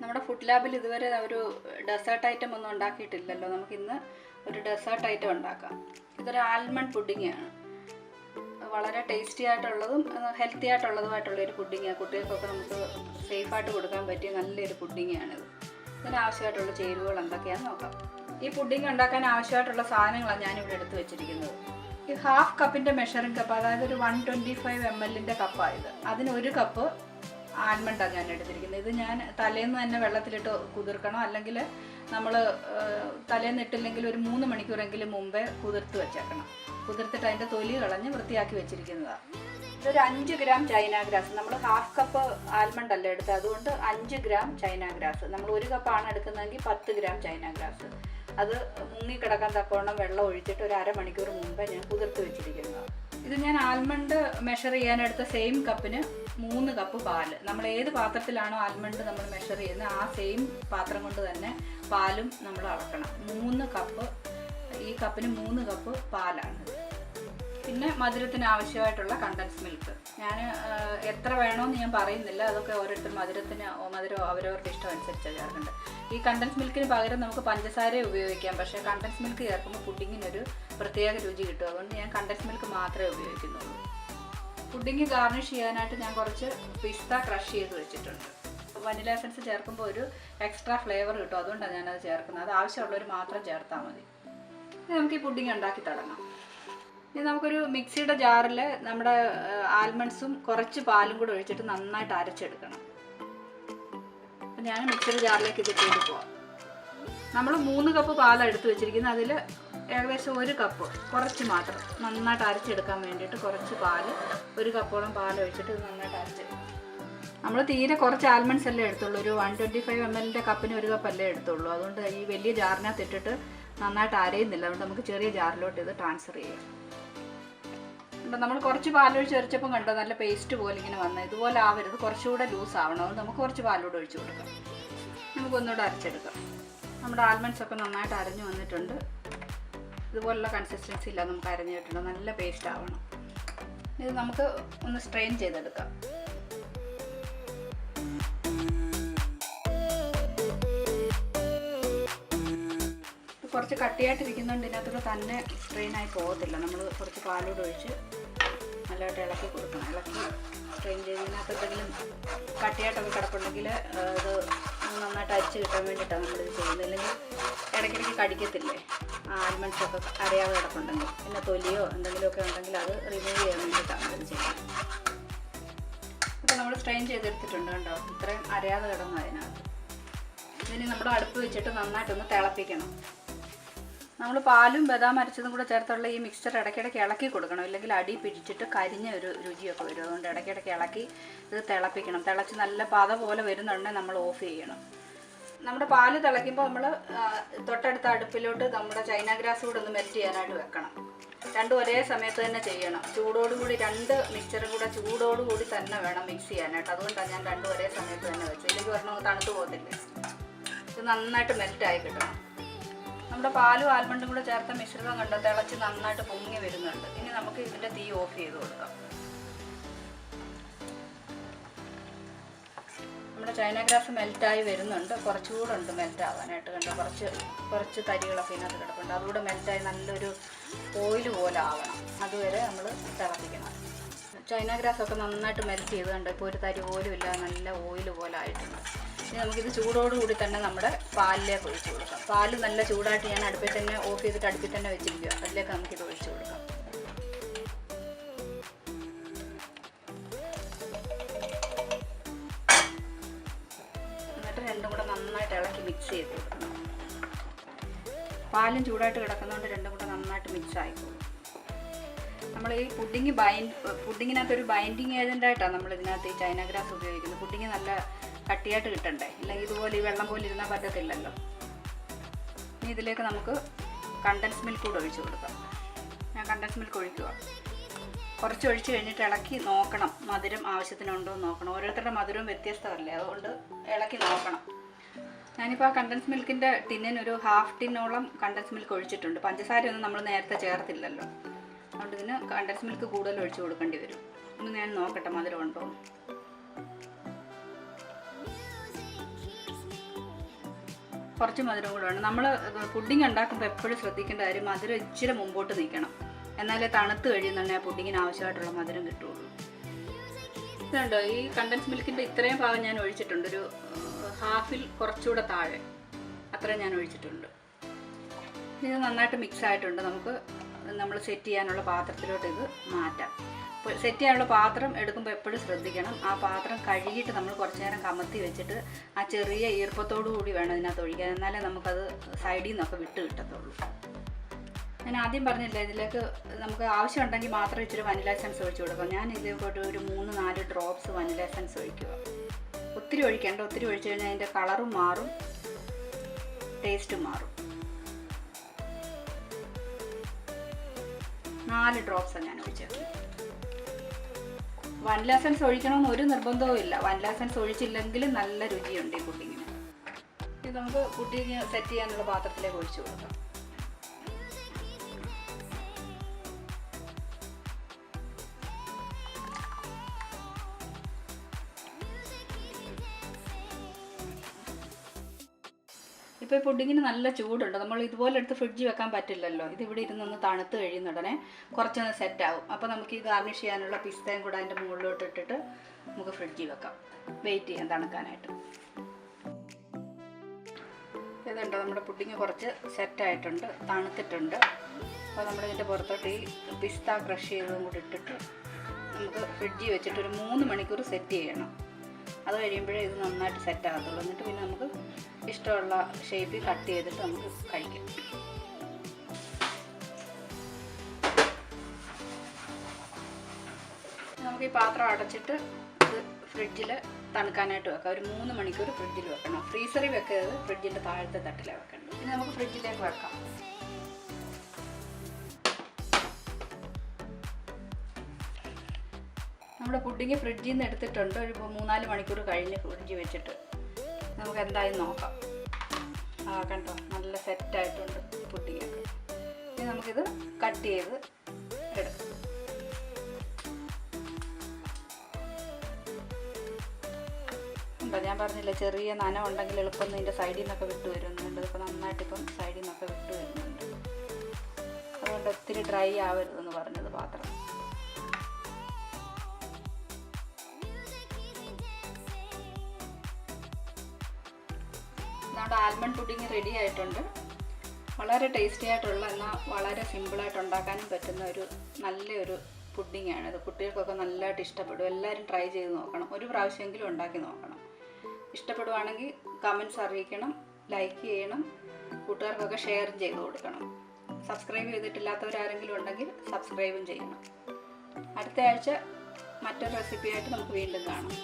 നമ്മുടെ ഫുഡ് ലാബിൽ ഇതുവരെ ഒരു ഡെസേർട്ട് ഐറ്റം ഒന്നും ഉണ്ടാക്കിയിട്ടില്ലല്ലോ. നമുക്കിന്ന് ഒരു ഡെസേർട്ട് ഐറ്റം ഉണ്ടാക്കാം. ഇതൊരു ആൽമണ്ട് പുഡിങ്ങാണ്. വളരെ ടേസ്റ്റി ആയിട്ടുള്ളതും ഹെൽത്തി ആയിട്ടുള്ളതുമായിട്ടുള്ളൊരു പുഡിങ്ങാണ്. കുട്ടികൾക്കൊക്കെ നമുക്ക് സേഫായിട്ട് കൊടുക്കാൻ പറ്റിയ നല്ലൊരു പുഡിങ്ങാണിത്. ഇതിനാവശ്യമായിട്ടുള്ള ചേരുവകൾ എന്തൊക്കെയാണെന്ന് നോക്കാം. ഈ പുഡിങ് ഉണ്ടാക്കാൻ ആവശ്യമായിട്ടുള്ള സാധനങ്ങളാണ് ഞാനിവിടെ എടുത്ത് വെച്ചിരിക്കുന്നത്. ഈ 1/2 കപ്പിൻ്റെ മെഷറിംഗ് കപ്പ്, അതായത് ഒരു 125 ml കപ്പായത്. അതിന് 1 കപ്പ് ആൽമണ്ടാണ് ഞാൻ എടുത്തിരിക്കുന്നത്. ഇത് ഞാൻ തലേന്ന് തന്നെ വെള്ളത്തിലിട്ട് കുതിർക്കണം, അല്ലെങ്കിൽ നമ്മൾ തലേന്ന് ഇട്ടില്ലെങ്കിൽ ഒരു 3 മണിക്കൂറെങ്കിലും മുമ്പേ കുതിർത്ത് വെച്ചേക്കണം. കുതിർത്തിട്ട് അതിൻ്റെ തൊലി കളഞ്ഞ് വൃത്തിയാക്കി വെച്ചിരിക്കുന്നതാണ്. ഇതൊരു 5 ഗ്രാം ചൈന ഗ്രാസ്. നമ്മൾ 1/2 കപ്പ് ആൽമണ്ട് അല്ല എടുത്തത്, അതുകൊണ്ട് 5 ഗ്രാം ചൈന ഗ്രാസ്. നമ്മൾ 1 കപ്പാണ് എടുക്കുന്നതെങ്കിൽ 10 ഗ്രാം ചൈന ഗ്രാസ്. അത് മുങ്ങിക്കിടക്കാൻ തക്കവണ്ണം വെള്ളം ഒഴിച്ചിട്ട് ഒരു അരമണിക്കൂർ മുമ്പേ ഞാൻ കുതിർത്ത് വെച്ചിരിക്കുന്നതാണ്. ഇത് ഞാൻ ആൽമണ്ട് മെഷർ ചെയ്യാനെടുത്ത സെയിം കപ്പിന് 3 കപ്പ് പാല്. നമ്മൾ ഏത് പാത്രത്തിലാണോ ആൽമണ്ട് നമ്മൾ മെഷർ ചെയ്യുന്നത് ആ സെയിം പാത്രം കൊണ്ട് തന്നെ പാലും നമ്മൾ അളക്കണം. 3 കപ്പ്, ഈ കപ്പിന് 3 കപ്പ് പാലാണ്. പിന്നെ മധുരത്തിന് ആവശ്യമായിട്ടുള്ള കണ്ടൻസ് മിൽക്ക്. ഞാൻ എത്ര വേണമെന്ന് ഞാൻ പറയുന്നില്ല, അതൊക്കെ ഓരോരുത്തർ മധുരം അവരവരുടെ ഇഷ്ടം അനുസരിച്ചാണ് ചേർക്കേണ്ടത്. ഈ കണ്ടൻസ് മിൽക്കിന് പകരം നമുക്ക് പഞ്ചസാര ഉപയോഗിക്കാം, പക്ഷേ കണ്ടൻസ് മിൽക്ക് ചേർക്കുമ്പോൾ പുഡിങ്ങിനൊരു പ്രത്യേക രുചി കിട്ടും. അതുകൊണ്ട് ഞാൻ കണ്ടൻസ് മിൽക്ക് മാത്രമേ ഉപയോഗിക്കുന്നുള്ളൂ. പുഡിങ് ഗാർണിഷ് ചെയ്യാനായിട്ട് ഞാൻ കുറച്ച് പിസ്ത ക്രഷ് ചെയ്ത് വെച്ചിട്ടുണ്ട്. വനില എസൻസ് ചേർക്കുമ്പോൾ ഒരു എക്സ്ട്രാ ഫ്ലേവർ കിട്ടും, അതുകൊണ്ടാണ് ഞാനത് ചേർക്കുന്നത്. അത് ആവശ്യമുള്ളവർ മാത്രം ചേർത്താൽ മതി. ഇനി നമുക്ക് ഈ പുഡിങ് ഉണ്ടാക്കി തുടങ്ങാം. ഇനി നമുക്കൊരു മിക്സിയുടെ ജാറിൽ നമ്മുടെ ആൽമണ്ട്സും കുറച്ച് പാലും കൂടെ ഒഴിച്ചിട്ട് നന്നായിട്ട് അരച്ചെടുക്കണം. അപ്പം ഞാൻ മിക്സിയുടെ ജാറിലേക്ക് ഇത് ഇട്ട് പോവാം. നമ്മൾ 3 കപ്പ് പാലാണ് എടുത്ത് വെച്ചിരിക്കുന്നത്. അതിൽ ഏകദേശം 1 കപ്പ് കുറച്ച് മാത്രം നന്നായിട്ട് അരച്ചെടുക്കാൻ വേണ്ടിയിട്ട് കുറച്ച് പാല്, 1 കപ്പോളം പാൽ ഒഴിച്ചിട്ട് ഇത് നന്നായിട്ട് അരച്ചെടുക്കും. നമ്മൾ തീരെ കുറച്ച് ആൽമണ്ട്സ് അല്ലേ എടുത്തുള്ളൂ. ഒരു 125 ml കപ്പിന് 1 കപ്പല്ലേ എടുത്തുള്ളൂ. അതുകൊണ്ട് ഈ വലിയ ജാറിനകത്ത് ഇട്ടിട്ട് നന്നായിട്ട് അരയുന്നില്ല. അതുകൊണ്ട് നമുക്ക് ചെറിയ ജാറിലോട്ട് ഇത് ട്രാൻസ്ഫർ ചെയ്യാം. നമ്മൾ കുറച്ച് പാലൊഴിച്ച് അരച്ചപ്പം കണ്ടോ നല്ല പേസ്റ്റ് പോലെ ഇങ്ങനെ വന്നത്. ഇതുപോലെ ആവരുത്, കുറച്ചുകൂടെ ലൂസ് ആവണം. അതുകൊണ്ട് നമുക്ക് കുറച്ച് പാലൂടെ ഒഴിച്ച് കൊടുക്കാം. നമുക്കൊന്നുകൂടെ അരച്ചെടുക്കാം. നമ്മുടെ ആൽമണ്ട്സ് ഒക്കെ നന്നായിട്ട് അരഞ്ഞു വന്നിട്ടുണ്ട്. ഇതുപോലുള്ള കൺസിസ്റ്റൻസി ഇല്ല, നമുക്ക് അരഞ്ഞു കിട്ടണം. നല്ല പേസ്റ്റ് ആവണം. ഇത് നമുക്ക് ഒന്ന് സ്ട്രെയിൻ ചെയ്തെടുക്കാം. കുറച്ച് കട്ടിയായിട്ടിരിക്കുന്നതുകൊണ്ട് ഇതിനകത്തൂടെ തന്നെ സ്ട്രെയിനായി പോകത്തില്ല. നമ്മൾ കുറച്ച് പാലൂടെ ഒഴിച്ച് നല്ലതായിട്ട് ഇളക്കി കൊടുക്കണം. ഇളക്കി സ്ട്രെയിൻ ചെയ്ത് ഇതിനകത്ത് എന്തെങ്കിലും കട്ടിയായിട്ടൊക്കെ കിടപ്പുണ്ടെങ്കിൽ ഇത് നന്നായിട്ട് അരിച്ച് കിട്ടാൻ വേണ്ടിയിട്ടാണ് നമ്മളിത് ചെയ്യുന്നത്. ഇല്ലെങ്കിൽ ഇടയ്ക്കിടയ്ക്ക് കടിക്കത്തില്ലേ ആൽമണ്ട്സൊക്കെ അറിയാതെ കിടപ്പുണ്ടെങ്കിൽ. പിന്നെ തൊലിയോ എന്തെങ്കിലുമൊക്കെ ഉണ്ടെങ്കിൽ അത് റിമൂവ് ചെയ്യാൻ വേണ്ടിയിട്ടാണ് ഇത് ചെയ്യുന്നത്. ഇപ്പോൾ നമ്മൾ സ്ട്രെയിൻ ചെയ്തെടുത്തിട്ടുണ്ട് കണ്ടോ, ഇത്രയും അറിയാതെ കിടന്നു അതിനകത്ത്. ഇതിന് നമ്മുടെ അടുപ്പ് വെച്ചിട്ട് നന്നായിട്ടൊന്ന് തിളപ്പിക്കണം. നമ്മൾ പാലും ബദാം അരച്ചതും കൂടെ ചേർത്തുള്ള ഈ മിക്സ്ചർ ഇടയ്ക്കിടയ്ക്ക് ഇളക്കി കൊടുക്കണം, ഇല്ലെങ്കിൽ അടി പിടിച്ചിട്ട് കരിഞ്ഞ ഒരു രുചിയൊക്കെ വരും. അതുകൊണ്ട് ഇടയ്ക്കിടയ്ക്ക് ഇളക്കി ഇത് തിളപ്പിക്കണം. തിളച്ച് നല്ല പത പോലെ വരുന്നുണ്ടെങ്കിൽ നമ്മൾ ഓഫ് ചെയ്യണം. നമ്മുടെ പാല് തിളയ്ക്കുമ്പോൾ നമ്മൾ തൊട്ടടുത്ത അടുപ്പിലോട്ട് നമ്മുടെ ചൈന ഗ്രാസ് കൂടെ ഒന്ന് മെൽറ്റ് ചെയ്യാനായിട്ട് വെക്കണം. രണ്ടും ഒരേ സമയത്ത് തന്നെ ചെയ്യണം. ചൂടോടുകൂടി 2 മിക്സ്ചറും കൂടെ ചൂടോടുകൂടി തന്നെ വേണം മിക്സ് ചെയ്യാനായിട്ട്. അതുകൊണ്ടാണ് ഞാൻ രണ്ടും ഒരേ സമയത്ത് തന്നെ വെച്ചത്. ഇല്ലെങ്കിൽ ഒരെണ്ണം തണുത്ത് പോകത്തില്ലേ. ഇത് നന്നായിട്ട് മെൽറ്റായി കിട്ടണം. നമ്മുടെ പാലും ആൽമണ്ടും കൂടെ ചേർത്ത മിശ്രിതം കണ്ടോ തിളച്ച് നന്നായിട്ട് പൊങ്ങി വരുന്നുണ്ട്. ഇനി നമുക്ക് ഇതിൻ്റെ തീ ഓഫ് ചെയ്ത് കൊടുക്കാം. നമ്മുടെ ചൈന ഗ്രാസ് മെൽറ്റായി വരുന്നുണ്ട്. കുറച്ചുകൂടെ ഉണ്ട് മെൽറ്റ് ആവാനായിട്ട് കണ്ടോ. കുറച്ച് തരികളൊക്കെ ഇതിനകത്ത് കിടപ്പുണ്ട്. അതുകൂടെ മെൽറ്റായി നല്ലൊരു ഓയിൽ പോലെ ആവണം. അതുവരെ നമ്മൾ തിളപ്പിക്കണം. ചൈന ഗ്രാസൊക്കെ നന്നായിട്ട് മെൽറ്റ് ചെയ്ത് കണ്ടോ. ഇപ്പോൾ ഒരു തരി പോലും ഇല്ല, നല്ല ഓയിൽ പോലെ ആയിട്ടുണ്ട്. ഇനി നമുക്കിത് ചൂടോടുകൂടി തന്നെ നമ്മുടെ പാലിലേക്ക് ഒഴിച്ച് കൊടുക്കാം. പാല് നല്ല ചൂടായിട്ട് ഞാൻ അടുപ്പിൽ തന്നെ ഓഫ് ചെയ്തിട്ട് അടുപ്പിൽ തന്നെ വെച്ചിരിക്കുക. അതിലേക്ക് നമുക്കിത് ഒഴിച്ച് കൊടുക്കാം. എന്നിട്ട് രണ്ടും കൂടെ നന്നായിട്ട് ഇളക്കി മിക്സ് ചെയ്ത് കൊടുക്കണം. പാലും ചൂടായിട്ട് കിടക്കുന്നതുകൊണ്ട് രണ്ടും കൂടെ നന്നായിട്ട് മിക്സ് ആയിക്കോളും. നമ്മൾ ഈ പുഡിങ്ങിനകത്തൊരു ബൈൻഡിങ് ഏജൻ്റായിട്ടാണ് നമ്മൾ ഇതിനകത്ത് ഈ ചൈന ഗ്രാസ് ഉപയോഗിക്കുന്നത്. പുഡിങ് നല്ല കട്ടിയായിട്ട് കിട്ടണ്ടേ, ഇല്ലെങ്കിൽ ഇതുപോലെ ഈ വെള്ളം പോലെ ഇരുന്നാൽ പറ്റത്തില്ലല്ലോ. ഇനി ഇതിലേക്ക് നമുക്ക് കണ്ടൻസ് മിൽക്ക് കൂടെ ഒഴിച്ച് കൊടുക്കാം. ഞാൻ കണ്ടൻസ് മിൽക്ക് ഒഴിക്കുക. കുറച്ച് ഒഴിച്ച് കഴിഞ്ഞിട്ട് ഇളക്കി നോക്കണം, മധുരം ആവശ്യത്തിനുണ്ടോ എന്ന് നോക്കണം. ഓരോരുത്തരുടെ മധുരവും വ്യത്യസ്തമല്ലേ, അതുകൊണ്ട് ഇളക്കി നോക്കണം. ഞാനിപ്പോൾ ആ കണ്ടൻസ് മിൽക്കിൻ്റെ ടിന്നിന് ഒരു 1/2 ടിന്നോളം കണ്ടൻസ് മിൽക്ക് ഒഴിച്ചിട്ടുണ്ട്. പഞ്ചസാരയൊന്നും നമ്മൾ നേരത്തെ ചേർത്തില്ലല്ലോ, അതുകൊണ്ട് ഇതിന് കണ്ടൻസ് മിൽക്ക് കൂടുതൽ ഒഴിച്ച് കൊടുക്കേണ്ടി വരും. ഒന്ന് ഞാൻ നോക്കട്ടെ മധുരം ഉണ്ടോ. കുറച്ച് മധുരം കൂടെ വേണം. നമ്മൾ പുഡിങ് ഉണ്ടാക്കുമ്പോൾ എപ്പോഴും ശ്രദ്ധിക്കേണ്ട കാര്യം മധുരം ഇച്ചിരി മുമ്പോട്ട് നിൽക്കണം, എന്നാലേ തണുത്ത് കഴിയുന്നുണ്ടെങ്കിൽ ആ പുഡിങ്ങിന് ആവശ്യമായിട്ടുള്ള മധുരം കിട്ടുള്ളൂ. ഇതുണ്ടോ, ഈ കണ്ടൻസ് മിൽക്കിൻ്റെ ഇത്രയും ഭാഗം ഞാൻ ഒഴിച്ചിട്ടുണ്ട്. ഒരു ഹാഫിൽ കുറച്ചുകൂടെ താഴെ അത്രയും ഞാൻ ഒഴിച്ചിട്ടുണ്ട്. ഇത് നന്നായിട്ട് മിക്സ് ആയിട്ടുണ്ട്. നമുക്ക് നമ്മൾ സെറ്റ് ചെയ്യാനുള്ള പാത്രത്തിലോട്ട് ഇത് മാറ്റാം. സെറ്റ് ചെയ്യാനുള്ള പാത്രം എടുക്കുമ്പോൾ എപ്പോഴും ശ്രദ്ധിക്കണം, ആ പാത്രം കഴുകിയിട്ട് നമ്മൾ കുറച്ച് നേരം കമത്തി വെച്ചിട്ട് ആ ചെറിയ ഈർപ്പത്തോടു കൂടി വേണം ഇതിനകത്ത് ഒഴിക്കാൻ, എന്നാലേ നമുക്കത് സൈഡിൽ നിന്നൊക്കെ വിട്ട് കിട്ടത്തുള്ളൂ. ഞാൻ ആദ്യം പറഞ്ഞില്ല, ഇതിലേക്ക് നമുക്ക് ആവശ്യമുണ്ടെങ്കിൽ മാത്രം ഇച്ചിരി വനില എസൻസ് ഒഴിച്ച് കൊടുക്കാം. ഞാൻ ഇതിലേക്ക് ഒരു 3-4 ഡ്രോപ്സ് വനില എസൻസ് ഒഴിക്കുക. ഒത്തിരി ഒഴിക്കേണ്ട, ഒത്തിരി ഒഴിച്ച് കഴിഞ്ഞാൽ അതിൻ്റെ കളറും മാറും, ടേസ്റ്റും മാറും. 4 ഡ്രോപ്സാണ് ഞാൻ ഒഴിച്ചത്. വനില എസൻസ് ഒഴിക്കണമെന്ന് ഒരു നിർബന്ധവും ഇല്ല. വനില എസൻസ് ഒഴിച്ചില്ലെങ്കിലും നല്ല രുചിയുണ്ട് ഈ പുഡിങ്ങിന്. ഇത് നമുക്ക് പുഡിങ് സെറ്റ് ചെയ്യാനുള്ള പാത്രത്തിലേക്ക് ഒഴിച്ചു കൊടുക്കാം. ഇപ്പോൾ ഈ പുഡിങ്ങിന് നല്ല ചൂടുണ്ട്. നമ്മൾ ഇതുപോലെ എടുത്ത് ഫ്രിഡ്ജിൽ വെക്കാൻ പറ്റില്ലല്ലോ. ഇതിവിടെ ഇരുന്നൊന്ന് തണുത്ത് കഴിയുന്ന ഉടനെ കുറച്ചൊന്ന് സെറ്റാവും. അപ്പോൾ നമുക്ക് ഈ ഗാർണിഷ് ചെയ്യാനുള്ള പിസ്തയും കൂടെ അതിൻ്റെ മുകളിലോട്ട് ഇട്ടിട്ട് നമുക്ക് ഫ്രിഡ്ജിൽ വെക്കാം, വെയിറ്റ് ചെയ്യാൻ തണുക്കാനായിട്ട്. ഇതുണ്ടോ, നമ്മുടെ പുഡിങ് കുറച്ച് സെറ്റായിട്ടുണ്ട്, തണുത്തിട്ടുണ്ട്. അപ്പോൾ നമ്മുടെ ഇതിൻ്റെ പുറത്തോട്ട് ഈ പിസ്ത ക്രഷ് ചെയ്തതും കൂടി ഇട്ടിട്ട് നമുക്ക് ഫ്രിഡ്ജിൽ വെച്ചിട്ട് ഒരു 3 മണിക്കൂർ സെറ്റ് ചെയ്യണം. അത് കഴിയുമ്പോഴേ ഇത് നന്നായിട്ട് സെറ്റ് ആകത്തുള്ളൂ. എന്നിട്ട് പിന്നെ നമുക്ക് ഇഷ്ടമുള്ള ഷേപ്പിൽ കട്ട് ചെയ്തിട്ട് നമുക്ക് കഴിക്കാം. നമുക്ക് ഈ പാത്രം അടച്ചിട്ട് ഇത് ഫ്രിഡ്ജിൽ തണുക്കാനായിട്ട് വെക്കാം. ഒരു 3 മണിക്കൂർ ഫ്രിഡ്ജിൽ വെക്കണം. ഫ്രീസറിൽ വെക്കരുത്, ഫ്രിഡ്ജിൻ്റെ താഴത്തെ തട്ടിലാണ് വെക്കേണ്ടത്. ഇനി നമുക്ക് ഫ്രിഡ്ജിലേക്ക് വെക്കാം. നമ്മുടെ പുഡിങ് ഫ്രിഡ്ജിൽ നിന്ന് എടുത്തിട്ടുണ്ട്. ഒരു 3-4 മണിക്കൂർ കഴിഞ്ഞ് ഫ്രിഡ്ജിൽ വെച്ചിട്ട് നമുക്ക് എന്തായാലും നോക്കാം. കണ്ടോ, നല്ല സെറ്റായിട്ടുണ്ട് പുഡിങ്ങൊക്കെ. ഇനി നമുക്കിത് കട്ട് ചെയ്ത് എടുക്കാം. ഉണ്ടോ, ഞാൻ പറഞ്ഞില്ല ചെറിയ നന ഉണ്ടെങ്കിൽ എളുപ്പം ഇതിൻ്റെ സൈഡിൽ നിന്നൊക്കെ വിട്ട് വരുന്നുണ്ട്. ഇപ്പോൾ നന്നായിട്ടിപ്പം സൈഡിൽ നിന്നൊക്കെ വിട്ട് വരുന്നുണ്ട്. അതുകൊണ്ട് ഒത്തിരി ഡ്രൈ ആവരുതെന്ന് പറഞ്ഞത് പാത്രം. നമ്മുടെ ആൽമണ്ട് പുഡിങ് റെഡി ആയിട്ടുണ്ട്. വളരെ ടേസ്റ്റി ആയിട്ടുള്ള, എന്നാൽ വളരെ സിമ്പിളായിട്ട് ഉണ്ടാക്കാനും പറ്റുന്ന ഒരു നല്ലൊരു പുഡിങ്ങാണ് ഇത്. കുട്ടികൾക്കൊക്കെ നല്ലതായിട്ട് ഇഷ്ടപ്പെടും. എല്ലാവരും ട്രൈ ചെയ്ത് നോക്കണം, ഒരു പ്രാവശ്യമെങ്കിലും ഉണ്ടാക്കി നോക്കണം. ഇഷ്ടപ്പെടുവാണെങ്കിൽ കമൻറ്റ്സ് അറിയിക്കണം, ലൈക്ക് ചെയ്യണം, കൂട്ടുകാർക്കൊക്കെ ഷെയർ ചെയ്ത് കൊടുക്കണം. സബ്സ്ക്രൈബ് ചെയ്തിട്ടില്ലാത്തവരാരെങ്കിലും ഉണ്ടെങ്കിൽ സബ്സ്ക്രൈബും ചെയ്യണം. അടുത്ത ആഴ്ച മറ്റൊരു റെസിപ്പിയായിട്ട് നമുക്ക് വീണ്ടും കാണാം.